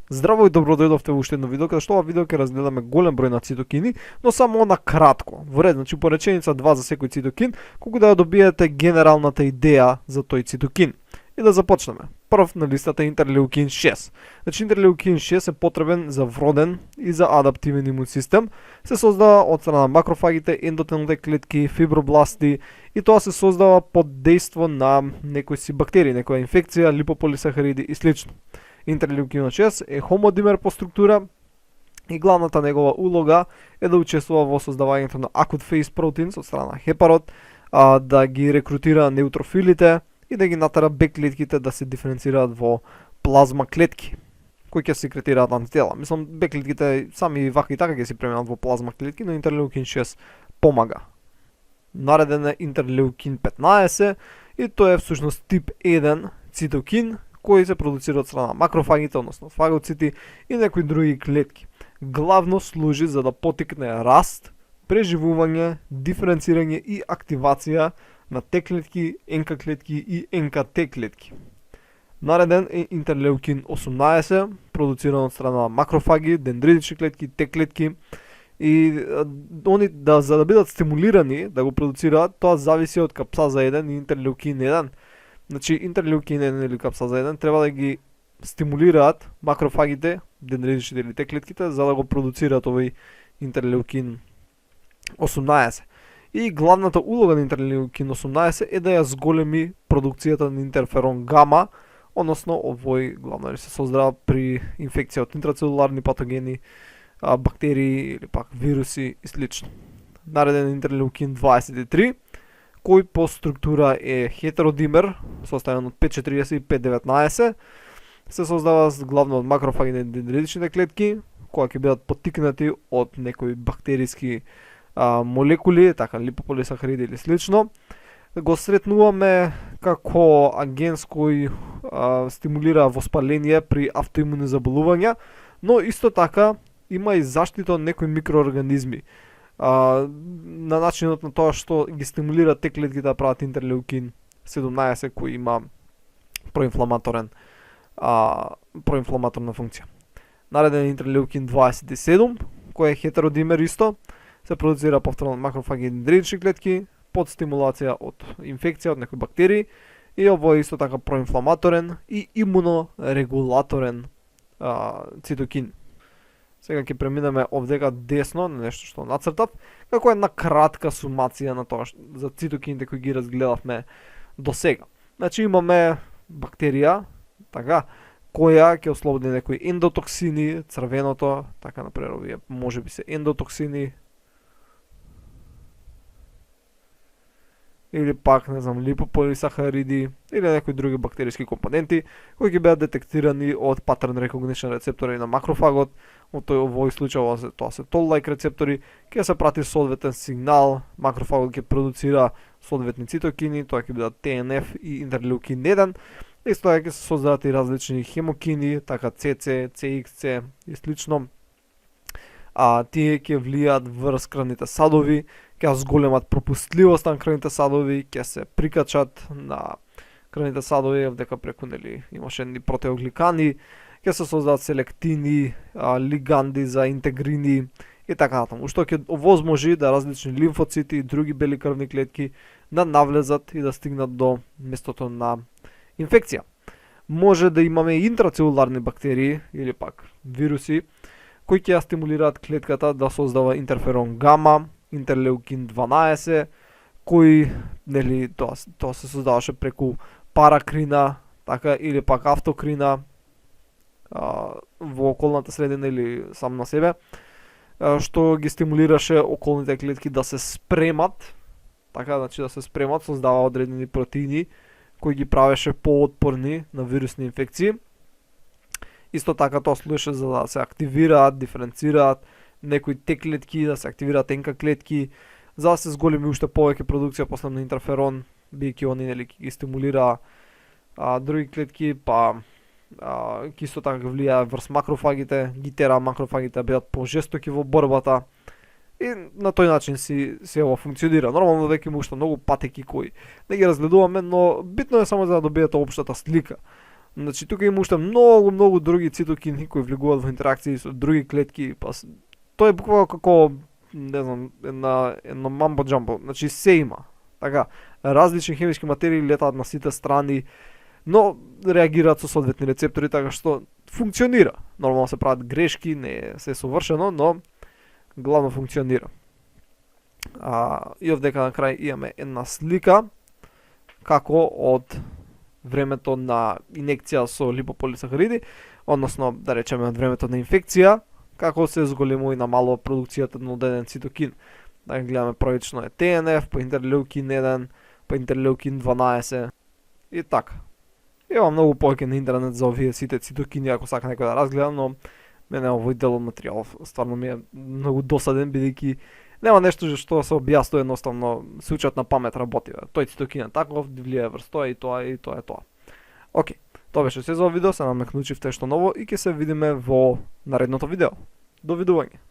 Здраво и добро дојдовте во уште едно видео, каде што ова видео ќе разгледаме голем број на цитокини, но само на кратко. Во ред, значи по реченица 2 за секој цитокин, колку да ја добиете генералната идеја за тој цитокин. И да започнеме. Прв на листата е интерлеукин 6. Значи интерлеукин 6 е потребен за вроден и за адаптивен имун систем. Се создава од страна на макрофагите, ендотелните клетки, фибробласти и тоа се создава под дејство на некои си бактерии, некоја инфекција, липополисахариди и слично. Интерлеукин 6 е хомодимер по структура и главната негова улога е да учествува во создавањето на acute phase proteins од страна на хепарот, да ги рекрутира неутрофилите и да ги натера Б клетките да се диференцираат во плазма клетки кои ќе секретираат антитела. Мислам, Б клетките сами вака и така ќе се преминат во плазма клетки, но интерлеукин 6 помага. Нареден е интерлеукин 15 и тој е всушност тип 1 цитокин кои се продуцира од страна на макрофагите, односно фагоцити и некои други клетки. Главно служи за да потикне раст, преживување, диференцирање и активација на Т клетки, НК клетки и НКТ клетки. Нареден е интерлеукин 18, продуциран од страна на макрофаги, дендритични клетки, Т клетки и они за да бидат стимулирани да го продуцираат, тоа зависи од капсаза 1 и интерлеукин 1. Значи интерлеукин 1 или капсаза 1 треба да ги стимулираат макрофагите, дендритичните или Т клетките за да го продуцираат овој интерлеукин 18. И главната улога на интерлеукин 18 е да ја зголеми продукцијата на интерферон гама, односно овој главно се создава при инфекција од интрацелуларни патогени, бактерии или пак вируси и слично. Нареден интерлеукин 23, кој по структура е хетеродимер, составен од 540 и 519, се создава главно од макрофаги на дендритичните клетки, кои ќе бидат поттикнати од некои бактериски молекули, така липополисахариди или слично. Го сретнуваме како агент кој стимулира воспаление при автоимуни заболувања, но исто така има и заштита од некои микроорганизми. На начинот на тоа што ги стимулира Т клетките да прават интерлеукин 17 кој има проинфламаторна функција. Нареден е интерлеукин 27 кој е хетеродимер исто, се продуцира повторно од макрофаги и дендритични клетки под стимулација од инфекција од некои бактерии и овој исто така проинфламаторен и имунорегулаторен цитокин. Сега ќе преминеме овдека десно на нешто што нацртав, како една кратка сумација на тоа за цитокините кои ги разгледавме до сега. Значи имаме бактерија, така, која ќе ослободи некои ендотоксини, црвеното, така например овие можеби се ендотоксини, или пак, не знам, липополисахариди или некои други бактериски компоненти кои ќе бидат детектирани од pattern recognition рецептори на макрофагот. Во овој случај тоа се toll-like рецептори, ќе се прати соодветен сигнал, макрофагот ќе продуцира соодветни цитокини, тоа ќе бидат ТНФ и интерлеукин 1. Исто така ќе се создадат и различни хемокини, така CC, CXC и слично. Тие ќе влијаат врз крвните садови, ќе зголемат пропустливост на крвните садови, ќе се прикачат на крвните садови, дека преку имаше едни протеогликани, ќе се создадат селектини, лиганди за интегрини и така натаму, што ќе овозможи да различни лимфоцити и други бели крвни клетки да навлезат и да стигнат до местото на инфекција. Може да имаме интрацелуларни бактерии или пак вируси кои ќе ја стимулираат клетката да создава интерферон гама, интерлеукин 12, кој тоа се создаваше преку паракрина, така или пак автокрина во околната средина или сам на себе, што ги стимулираше околните клетки да се спремат, така значи да се спремат, создава одредени протеини кои ги правеше поотпорни на вирусни инфекции. Исто така тоа служеше за да се активираат, диференцираат некои Т клетки, да се активираат НК клетки, за да се зголеми уште повеќе продукција после на интерферон, бидејќи они ги стимулира други клетки, па исто така влијае врз макрофагите, ги тера макрофагите да бидат пожестоки во борбата и на тој начин се ова функционира. Нормално веќе има уште многу патеки кои не ги разгледуваме, но битно е само за да добиете општата слика. Значи тука има уште многу други цитокини кои влегуваат во интеракции со други клетки, па тоа е буквално како не знам, едно мамбо джамбо, значи се има. Така, различни хемички материи летаат на сите страни, но реагираат со соодветни рецептори, така што функционира. Нормално се прават грешки, не е се совршено, но главно функционира. И овдека на крај имаме една слика како од времето на инекција со липополисахариди, односно да речеме од времето на инфекција, како се зголемува и намалува продукцијата на одеден цитокин. Да гледаме првично е ТНФ, па интерлеукин 1, па интерлеукин 12 и така. Има многу повеќе на интернет за овие сите цитокини ако сака некој да разгледа, но мене овој дел од материјал стварно ми е многу досаден бидејќи нема нешто што се објаснува едноставно, се учат на памет работива. Тој цитокин е таков, влијае врз тоа и тоа и тоа е тоа. Океј, тоа беше се за видео, се намекнучивте што ново и ќе се видиме во наредното видео. Довидување.